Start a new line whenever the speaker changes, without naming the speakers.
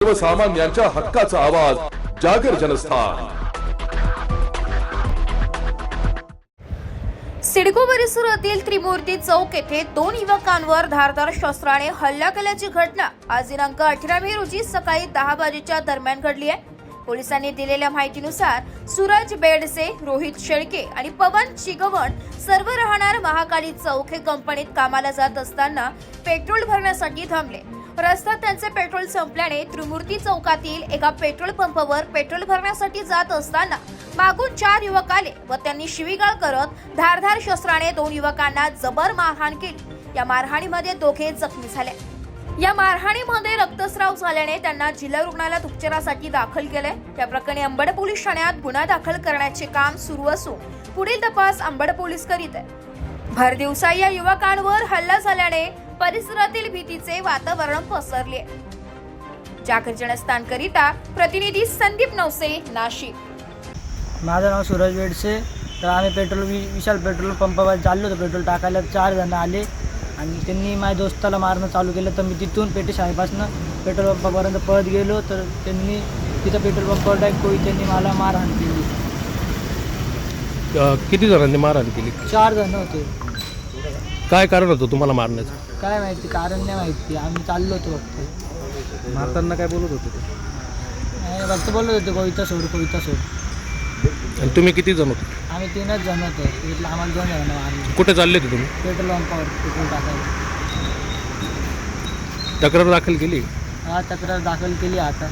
सर्वसामान्यांच्या हक्काचा आवाज जागर जनस्थान।
सिडको परिसरातील त्रिमूर्ती चौक येथे 2 युवकांवर धारदार शस्त्राने हल्ला केल्याची घटना आज दिनांक 18 मे रोजी सकाळी 10 वाजेच्या दरम्यान घडली आहे। पोलिसांनी दिलेल्या माहितीनुसार सूरज बेडसे, रोहित शेळके आणि पवन चिगवण सर्व राहणार महाकाली चौक हे कंपनीत कामाला जात असताना पेट्रोल भरण्यासाठी थांबले। रस्त्यात त्यांचे पेट्रोल संपल्याने त्रिमूर्ती चौकातील एका पेट्रोल पंपावर पेट्रोल भरण्यासाठी जात असताना मागून 4 युवक आले व त्यांनी शिवीगाळ करत धारदार शस्त्राने 2 युवकांना जबर मारहाण केली। या मारहाणीमध्ये दोघे जखमी झाले। या मारहाणीमध्ये रक्तस्राव झाल्याने त्यांना जिल्हा रुग्णालयात उपचारासाठी दाखल केले। त्या प्रकरणी अंबड पोलीस ठाण्यात गुन्हा दाखल करण्याचे काम सुरू असून पुढील तपास अंबड पोलीस करीत आहेत। भर दिवसा या युवकांवर हल्ला झाल्याने परिसरातील भीतीचे वातावरण पसरले। जागर जनस्थानकरिता प्रतिनिधी संदीप नवसे, नाशिक।
माझं नाव सूरज बेडसे। तर आम्ही विशाल पेट्रोल पंपावर चाललो होतो पेट्रोल टाकायला। 4 जण आले आणि त्यांनी माझ्या दोस्ताला मारणं चालू केलं। तर मी तिथून पेटी शाळेपासून पेट्रोल पंपापर्यंत पळत गेलो तर त्यांनी तिथं पेट्रोल पंपावर त्यांनी मला मारहाण केली।
किती जणांनी मारहाण केली?
4 जण होते।
काय कारण होतं तुम्हाला मारण्याचं?
काय माहिती, कारण नाही माहिती। आम्ही चाललो होतो फक्त।
मारताना काय बोलत होते ते?
फक्त बोलत होते कविता सोड, कविता सोड।
आणि तुम्ही किती जण होते?
आम्ही 3च जण होतो। इथलं आम्हाला 2 जण मारले।
कुठे चालले होते तुम्ही?
पेट्रोल पंपावर पेट्रोल टाकायला।
तक्रार दाखल केली?
तक्रार दाखल केली आता।